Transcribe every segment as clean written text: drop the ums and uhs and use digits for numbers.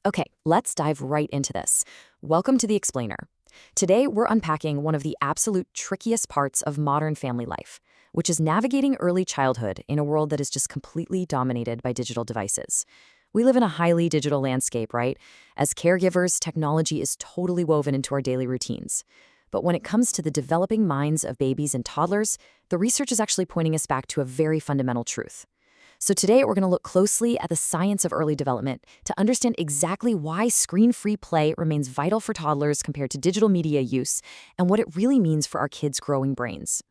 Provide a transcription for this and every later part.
Okay, let's dive right into this. Welcome to The Explainer. Today, we're unpacking one of the absolute trickiest parts of modern family life, which is navigating early childhood in a world that is just completely dominated by digital devices. We live in a highly digital landscape, right? As caregivers, technology is totally woven into our daily routines. But when it comes to the developing minds of babies and toddlers, the research is actually pointing us back to a very fundamental truth. So today we're going to look closely at the science of early development to understand exactly why screen-free play remains vital for toddlers compared to digital media use and what it really means for our kids' growing brains.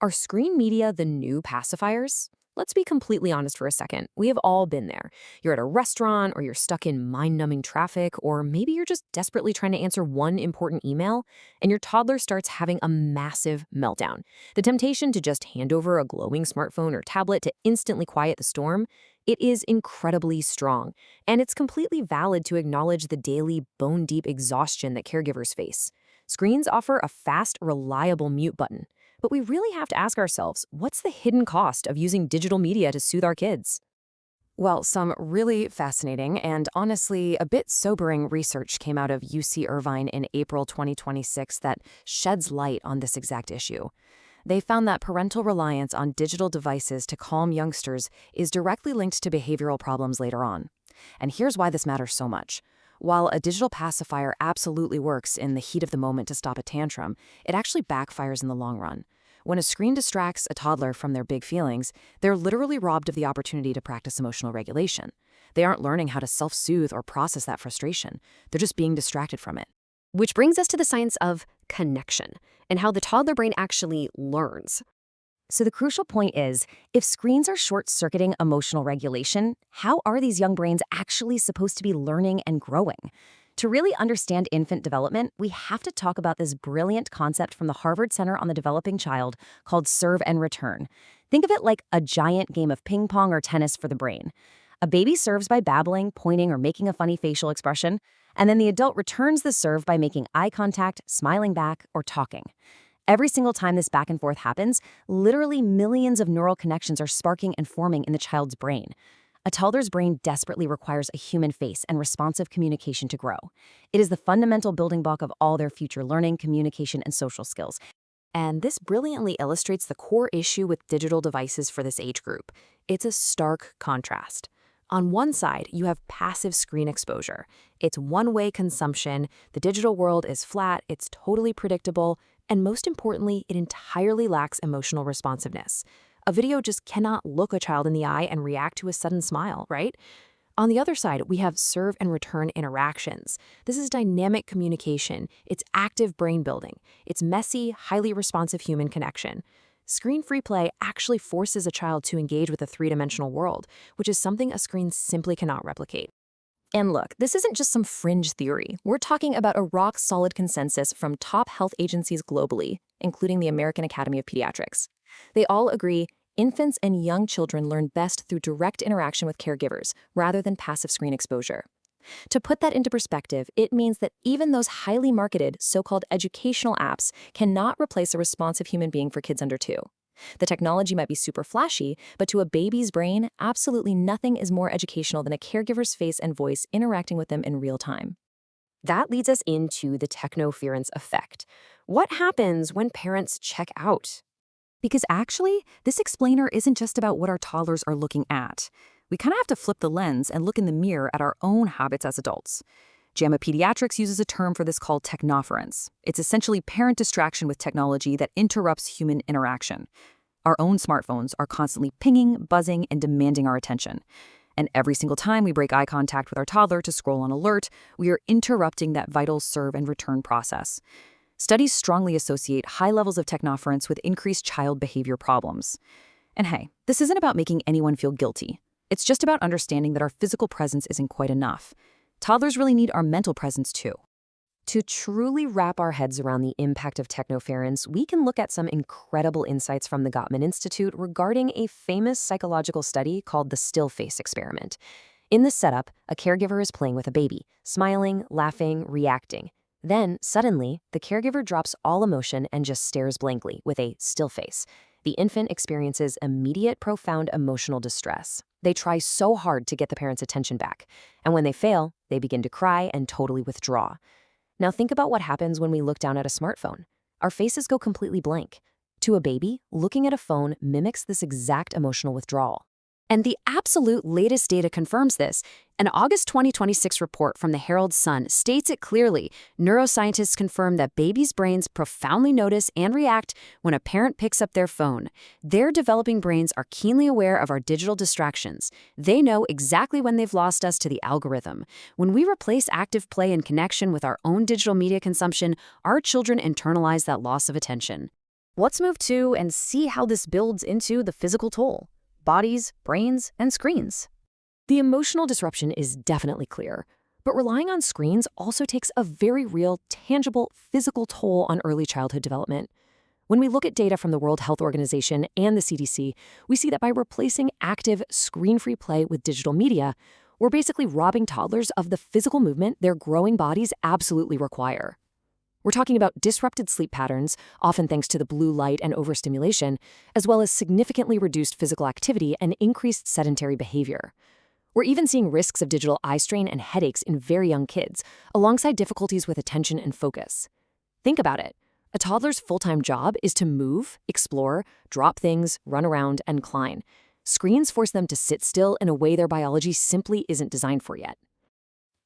Are screen media the new pacifiers? Let's be completely honest for a second. We have all been there. You're at a restaurant, or you're stuck in mind-numbing traffic, or maybe you're just desperately trying to answer one important email, and your toddler starts having a massive meltdown. The temptation to just hand over a glowing smartphone or tablet to instantly quiet the storm, it is incredibly strong, and it's completely valid to acknowledge the daily bone-deep exhaustion that caregivers face. Screens offer a fast, reliable mute button. But we really have to ask ourselves, what's the hidden cost of using digital media to soothe our kids? Well, some really fascinating and honestly a bit sobering research came out of UC Irvine in April 2026 that sheds light on this exact issue. They found that parental reliance on digital devices to calm youngsters is directly linked to behavioral problems later on. And here's why this matters so much. While a digital pacifier absolutely works in the heat of the moment to stop a tantrum, it actually backfires in the long run. When a screen distracts a toddler from their big feelings, they're literally robbed of the opportunity to practice emotional regulation. They aren't learning how to self-soothe or process that frustration. They're just being distracted from it. Which brings us to the science of connection and how the toddler brain actually learns. So the crucial point is, if screens are short-circuiting emotional regulation, how are these young brains actually supposed to be learning and growing? To really understand infant development, we have to talk about this brilliant concept from the Harvard Center on the Developing Child called serve and return. Think of it like a giant game of ping pong or tennis for the brain. A baby serves by babbling, pointing, or making a funny facial expression, and then the adult returns the serve by making eye contact, smiling back, or talking. Every single time this back and forth happens, literally millions of neural connections are sparking and forming in the child's brain. A toddler's brain desperately requires a human face and responsive communication to grow. It is the fundamental building block of all their future learning, communication, and social skills. And this brilliantly illustrates the core issue with digital devices for this age group. It's a stark contrast. On one side, you have passive screen exposure. It's one-way consumption, the digital world is flat, it's totally predictable, and most importantly, it entirely lacks emotional responsiveness. A video just cannot look a child in the eye and react to a sudden smile, right? On the other side, we have serve and return interactions. This is dynamic communication. It's active brain building. It's messy, highly responsive human connection. Screen-free play actually forces a child to engage with a three-dimensional world, which is something a screen simply cannot replicate. And look, this isn't just some fringe theory. We're talking about a rock-solid consensus from top health agencies globally, including the American Academy of Pediatrics. They all agree infants and young children learn best through direct interaction with caregivers, rather than passive screen exposure. To put that into perspective, it means that even those highly marketed, so-called educational apps cannot replace a responsive human being for kids under 2. The technology might be super flashy, but to a baby's brain, absolutely nothing is more educational than a caregiver's face and voice interacting with them in real time. That leads us into the technoference effect. What happens when parents check out? Because actually, this explainer isn't just about what our toddlers are looking at. We kind of have to flip the lens and look in the mirror at our own habits as adults. JAMA Pediatrics uses a term for this called technoference. It's essentially parent distraction with technology that interrupts human interaction. Our own smartphones are constantly pinging, buzzing, and demanding our attention. And every single time we break eye contact with our toddler to scroll on alert, we are interrupting that vital serve and return process. Studies strongly associate high levels of technoference with increased child behavior problems. And hey, this isn't about making anyone feel guilty. It's just about understanding that our physical presence isn't quite enough. Toddlers really need our mental presence too. To truly wrap our heads around the impact of technoference, we can look at some incredible insights from the Gottman Institute regarding a famous psychological study called the still face experiment. In this setup, a caregiver is playing with a baby, smiling, laughing, reacting. Then, suddenly, the caregiver drops all emotion and just stares blankly with a still face. The infant experiences immediate, profound emotional distress. They try so hard to get the parent's attention back, and when they fail, they begin to cry and totally withdraw. Now think about what happens when we look down at a smartphone. Our faces go completely blank. To a baby, looking at a phone mimics this exact emotional withdrawal. And the absolute latest data confirms this. An August 2026 report from the Herald Sun states it clearly. Neuroscientists confirm that babies' brains profoundly notice and react when a parent picks up their phone. Their developing brains are keenly aware of our digital distractions. They know exactly when they've lost us to the algorithm. When we replace active play and connection with our own digital media consumption, our children internalize that loss of attention. Let's move to and see how this builds into the physical toll. Bodies, brains, and screens. The emotional disruption is definitely clear, but relying on screens also takes a very real, tangible, physical toll on early childhood development. When we look at data from the World Health Organization and the CDC, we see that by replacing active, screen-free play with digital media, we're basically robbing toddlers of the physical movement their growing bodies absolutely require. We're talking about disrupted sleep patterns, often thanks to the blue light and overstimulation, as well as significantly reduced physical activity and increased sedentary behavior. We're even seeing risks of digital eye strain and headaches in very young kids, alongside difficulties with attention and focus. Think about it. A toddler's full-time job is to move, explore, drop things, run around, and climb. Screens force them to sit still in a way their biology simply isn't designed for yet.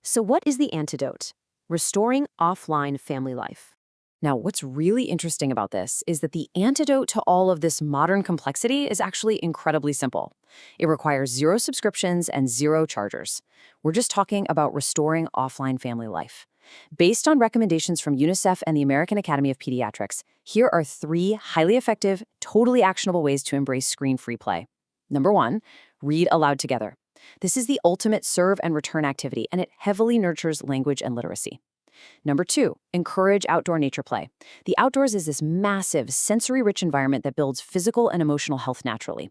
So what is the antidote? Restoring offline family life. Now, what's really interesting about this is that the antidote to all of this modern complexity is actually incredibly simple. It requires 0 subscriptions and 0 chargers. We're just talking about restoring offline family life. Based on recommendations from UNICEF and the American Academy of Pediatrics, here are 3 highly effective, totally actionable ways to embrace screen-free play. Number 1, read aloud together. This is the ultimate serve and return activity, and it heavily nurtures language and literacy. Number 2, encourage outdoor nature play. The outdoors is this massive, sensory-rich environment that builds physical and emotional health naturally.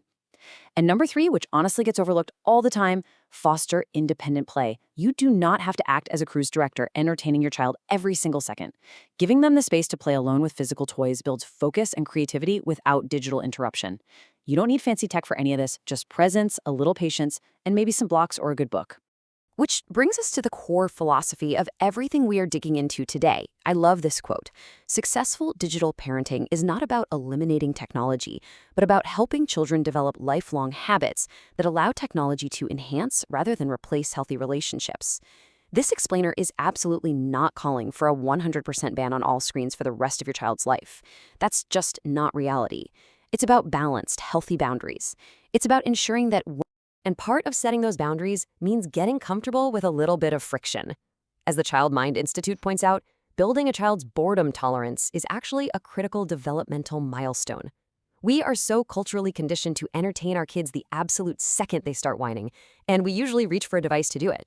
And number 3, which honestly gets overlooked all the time, foster independent play. You do not have to act as a cruise director, entertaining your child every single second. Giving them the space to play alone with physical toys builds focus and creativity without digital interruption. You don't need fancy tech for any of this, just presence, a little patience, and maybe some blocks or a good book. Which brings us to the core philosophy of everything we are digging into today. I love this quote. Successful digital parenting is not about eliminating technology, but about helping children develop lifelong habits that allow technology to enhance rather than replace healthy relationships. This explainer is absolutely not calling for a 100% ban on all screens for the rest of your child's life. That's just not reality. It's about balanced, healthy boundaries. It's about ensuring that and part of setting those boundaries means getting comfortable with a little bit of friction. As the Child Mind Institute points out, building a child's boredom tolerance is actually a critical developmental milestone. We are so culturally conditioned to entertain our kids the absolute second they start whining, and we usually reach for a device to do it.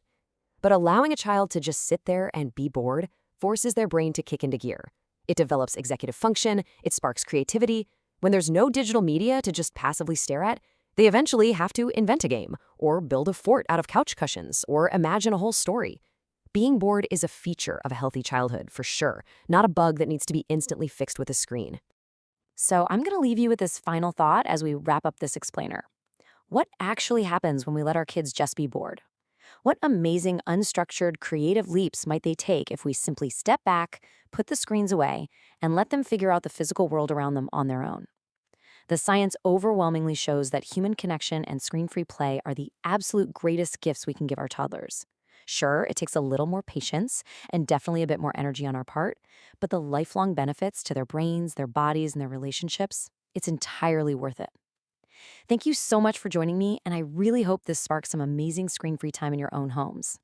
But allowing a child to just sit there and be bored forces their brain to kick into gear. It develops executive function, it sparks creativity. When there's no digital media to just passively stare at, they eventually have to invent a game, or build a fort out of couch cushions, or imagine a whole story. Being bored is a feature of a healthy childhood, for sure, not a bug that needs to be instantly fixed with a screen. So I'm going to leave you with this final thought as we wrap up this explainer. What actually happens when we let our kids just be bored? What amazing, unstructured, creative leaps might they take if we simply step back, put the screens away, and let them figure out the physical world around them on their own? The science overwhelmingly shows that human connection and screen-free play are the absolute greatest gifts we can give our toddlers. Sure, it takes a little more patience and definitely a bit more energy on our part, but the lifelong benefits to their brains, their bodies, and their relationships, it's entirely worth it. Thank you so much for joining me, and I really hope this sparks some amazing screen-free time in your own homes.